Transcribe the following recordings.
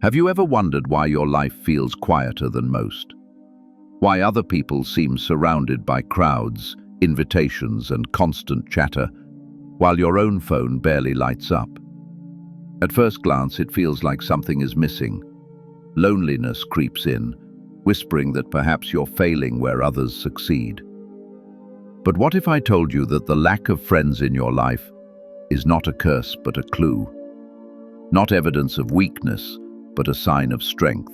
Have you ever wondered why your life feels quieter than most? Why other people seem surrounded by crowds, invitations, and constant chatter, while your own phone barely lights up? At first glance, it feels like something is missing. Loneliness creeps in, whispering that perhaps you're failing where others succeed. But what if I told you that the lack of friends in your life is not a curse but a clue? Not evidence of weakness, but a sign of strength.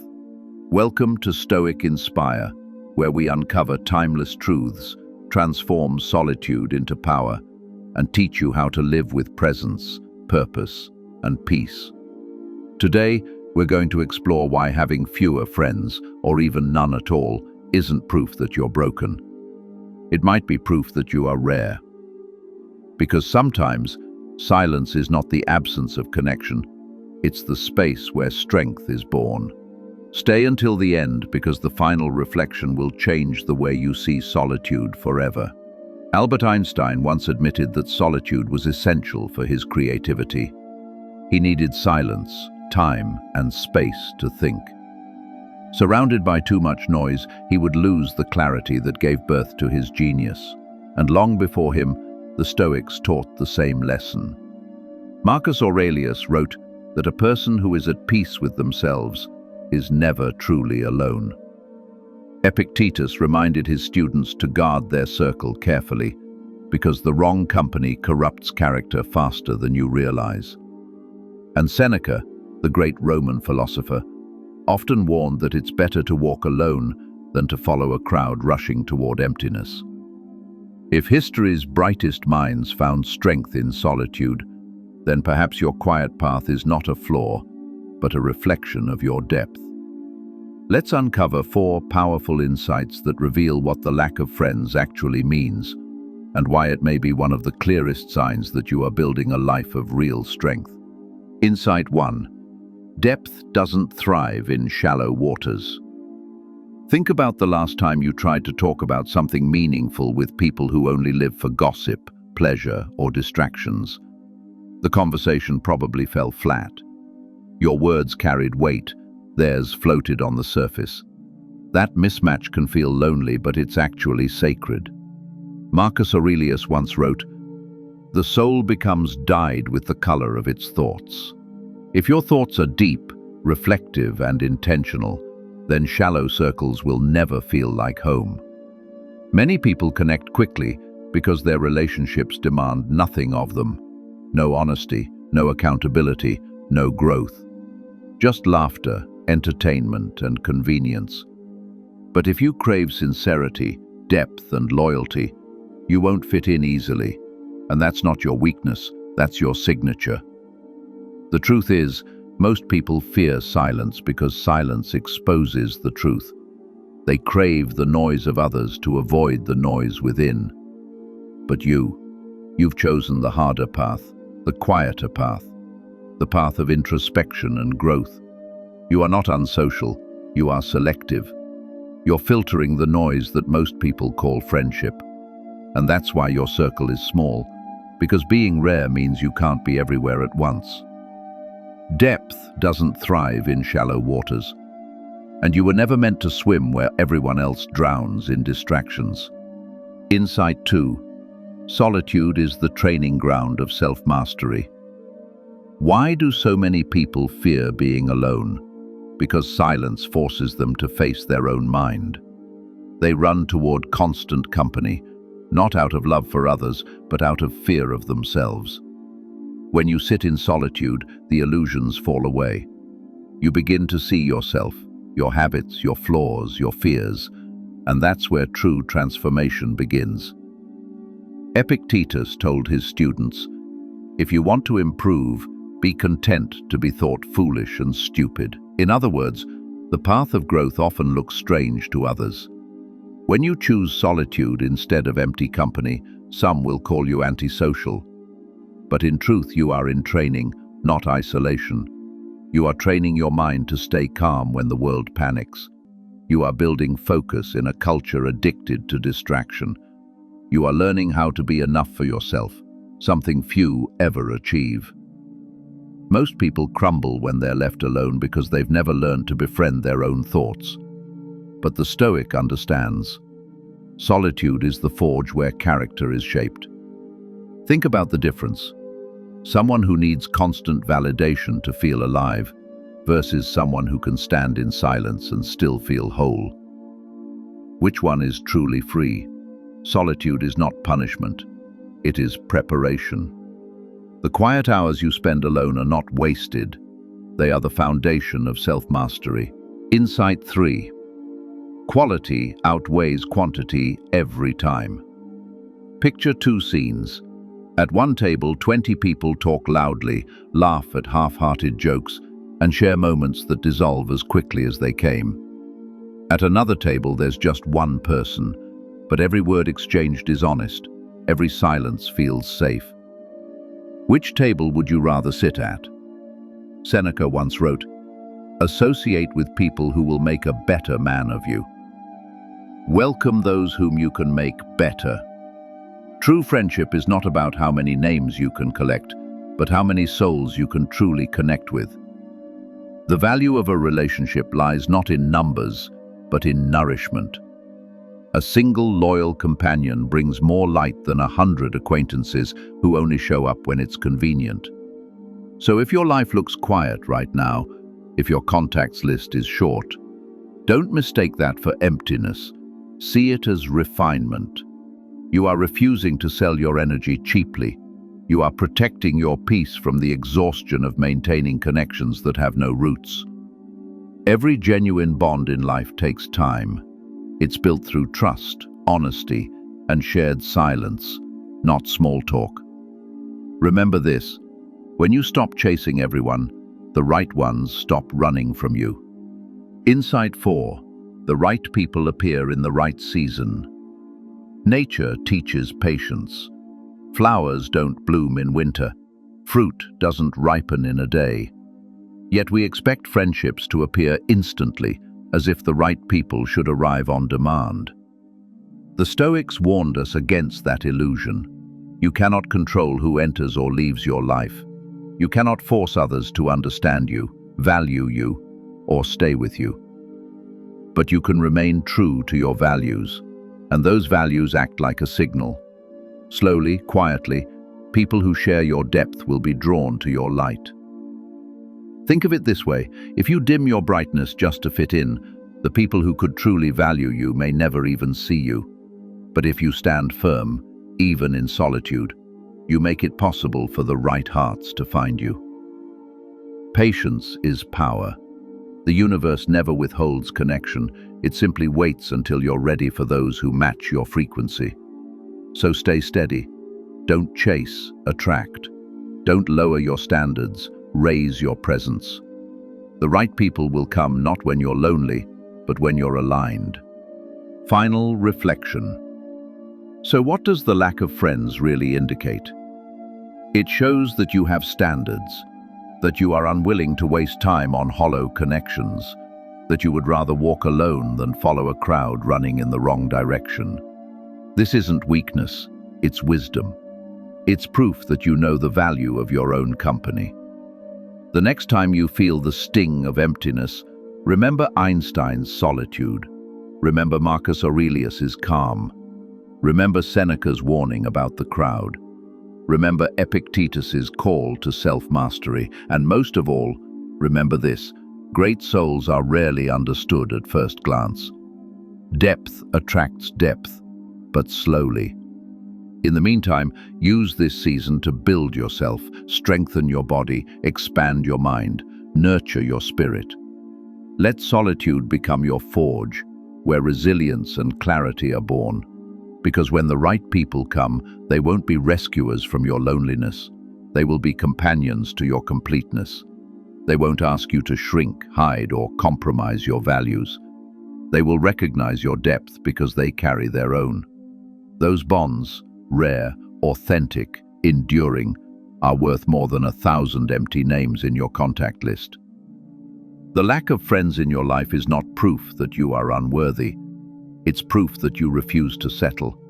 Welcome to Stoic Inspire, where we uncover timeless truths, transform solitude into power, and teach you how to live with presence, purpose, and peace. Today, we're going to explore why having fewer friends, or even none at all, isn't proof that you're broken. It might be proof that you are rare. Because sometimes, silence is not the absence of connection, it's the space where strength is born. Stay until the end, because the final reflection will change the way you see solitude forever. Albert Einstein once admitted that solitude was essential for his creativity. He needed silence, time, and space to think. Surrounded by too much noise, he would lose the clarity that gave birth to his genius. And long before him, the Stoics taught the same lesson. Marcus Aurelius wrote that a person who is at peace with themselves is never truly alone. Epictetus reminded his students to guard their circle carefully, because the wrong company corrupts character faster than you realize. And Seneca, the great Roman philosopher, often warned that it's better to walk alone than to follow a crowd rushing toward emptiness. If history's brightest minds found strength in solitude, then perhaps your quiet path is not a flaw, but a reflection of your depth. Let's uncover 4 powerful insights that reveal what the lack of friends actually means, and why it may be one of the clearest signs that you are building a life of real strength. Insight 1. Depth doesn't thrive in shallow waters. Think about the last time you tried to talk about something meaningful with people who only live for gossip, pleasure, or distractions. The conversation probably fell flat. Your words carried weight, theirs floated on the surface. That mismatch can feel lonely, but it's actually sacred. Marcus Aurelius once wrote, "The soul becomes dyed with the color of its thoughts." If your thoughts are deep, reflective, and intentional, then shallow circles will never feel like home. Many people connect quickly because their relationships demand nothing of them. No honesty, no accountability, no growth. Just laughter, entertainment, and convenience. But if you crave sincerity, depth, and loyalty, you won't fit in easily. And that's not your weakness, that's your signature. The truth is, most people fear silence because silence exposes the truth. They crave the noise of others to avoid the noise within. But you've chosen the harder path, the quieter path, the path of introspection and growth. You are not unsocial, you are selective. You're filtering the noise that most people call friendship. And that's why your circle is small, because being rare means you can't be everywhere at once. Depth doesn't thrive in shallow waters, and you were never meant to swim where everyone else drowns in distractions. Insight 2. Solitude is the training ground of self-mastery. Why do so many people fear being alone? Because silence forces them to face their own mind. They run toward constant company, not out of love for others, but out of fear of themselves. When you sit in solitude, the illusions fall away. You begin to see yourself, your habits, your flaws, your fears, and that's where true transformation begins. Epictetus told his students, "If you want to improve, be content to be thought foolish and stupid." In other words, the path of growth often looks strange to others. When you choose solitude instead of empty company, some will call you antisocial. But in truth, you are in training, not isolation. You are training your mind to stay calm when the world panics. You are building focus in a culture addicted to distraction. You are learning how to be enough for yourself, something few ever achieve. Most people crumble when they're left alone because they've never learned to befriend their own thoughts. But the Stoic understands. Solitude is the forge where character is shaped. Think about the difference. Someone who needs constant validation to feel alive versus someone who can stand in silence and still feel whole. Which one is truly free? Solitude is not punishment. It is preparation. The quiet hours you spend alone are not wasted. They are the foundation of self-mastery. Insight 3. Quality outweighs quantity every time. Picture two scenes. At one table, 20 people talk loudly, laugh at half-hearted jokes, and share moments that dissolve as quickly as they came. At another table, there's just one person, but every word exchanged is honest. Every silence feels safe. Which table would you rather sit at? Seneca once wrote, "Associate with people who will make a better man of you. Welcome those whom you can make better." True friendship is not about how many names you can collect, but how many souls you can truly connect with. The value of a relationship lies not in numbers, but in nourishment. A single loyal companion brings more light than 100 acquaintances who only show up when it's convenient. So if your life looks quiet right now, if your contacts list is short, don't mistake that for emptiness. See it as refinement. You are refusing to sell your energy cheaply. You are protecting your peace from the exhaustion of maintaining connections that have no roots. Every genuine bond in life takes time. It's built through trust, honesty, and shared silence, not small talk. Remember this: when you stop chasing everyone, the right ones stop running from you. Insight 4. The right people appear in the right season. Nature teaches patience. Flowers don't bloom in winter. Fruit doesn't ripen in a day. Yet we expect friendships to appear instantly, as if the right people should arrive on demand. The Stoics warned us against that illusion. You cannot control who enters or leaves your life. You cannot force others to understand you, value you, or stay with you. But you can remain true to your values, and those values act like a signal. Slowly, quietly, people who share your depth will be drawn to your light. Think of it this way: if you dim your brightness just to fit in, the people who could truly value you may never even see you. But if you stand firm, even in solitude, you make it possible for the right hearts to find you. Patience is power. The universe never withholds connection. It simply waits until you're ready for those who match your frequency. So stay steady. Don't chase, attract. Don't lower your standards. Raise your presence. The right people will come not when you're lonely, but when you're aligned. Final reflection. So what does the lack of friends really indicate? It shows that you have standards, that you are unwilling to waste time on hollow connections, that you would rather walk alone than follow a crowd running in the wrong direction. This isn't weakness, it's wisdom. It's proof that you know the value of your own company. The next time you feel the sting of emptiness, remember Einstein's solitude. Remember Marcus Aurelius's calm. Remember Seneca's warning about the crowd. Remember Epictetus's call to self-mastery. And most of all, remember this: great souls are rarely understood at first glance. Depth attracts depth, but slowly. In the meantime, use this season to build yourself, strengthen your body, expand your mind, nurture your spirit. Let solitude become your forge, where resilience and clarity are born. Because when the right people come, they won't be rescuers from your loneliness. They will be companions to your completeness. They won't ask you to shrink, hide, or compromise your values. They will recognize your depth because they carry their own. Those bonds, rare, authentic, enduring, are worth more than 1,000 empty names in your contact list. The lack of friends in your life is not proof that you are unworthy. It's proof that you refuse to settle,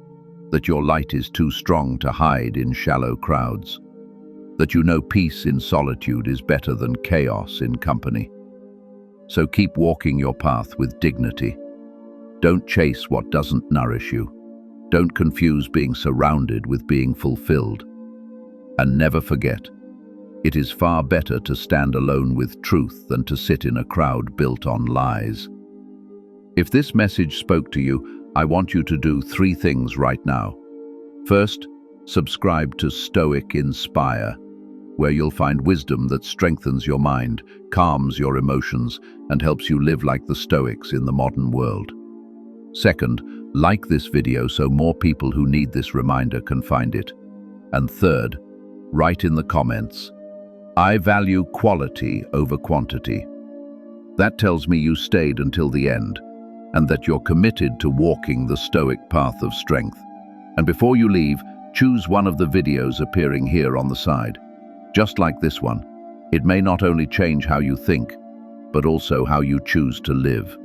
that your light is too strong to hide in shallow crowds. that you know peace in solitude is better than chaos in company. So keep walking your path with dignity. Don't chase what doesn't nourish you. Don't confuse being surrounded with being fulfilled. And never forget, it is far better to stand alone with truth than to sit in a crowd built on lies. If this message spoke to you, I want you to do 3 things right now. First, subscribe to Stoic Inspire, where you'll find wisdom that strengthens your mind, calms your emotions, and helps you live like the Stoics in the modern world. Second, like this video so more people who need this reminder can find it. And third, write in the comments, "I value quality over quantity." That tells me you stayed until the end, and that you're committed to walking the Stoic path of strength. And before you leave, choose one of the videos appearing here on the side. Just like this one, it may not only change how you think, but also how you choose to live.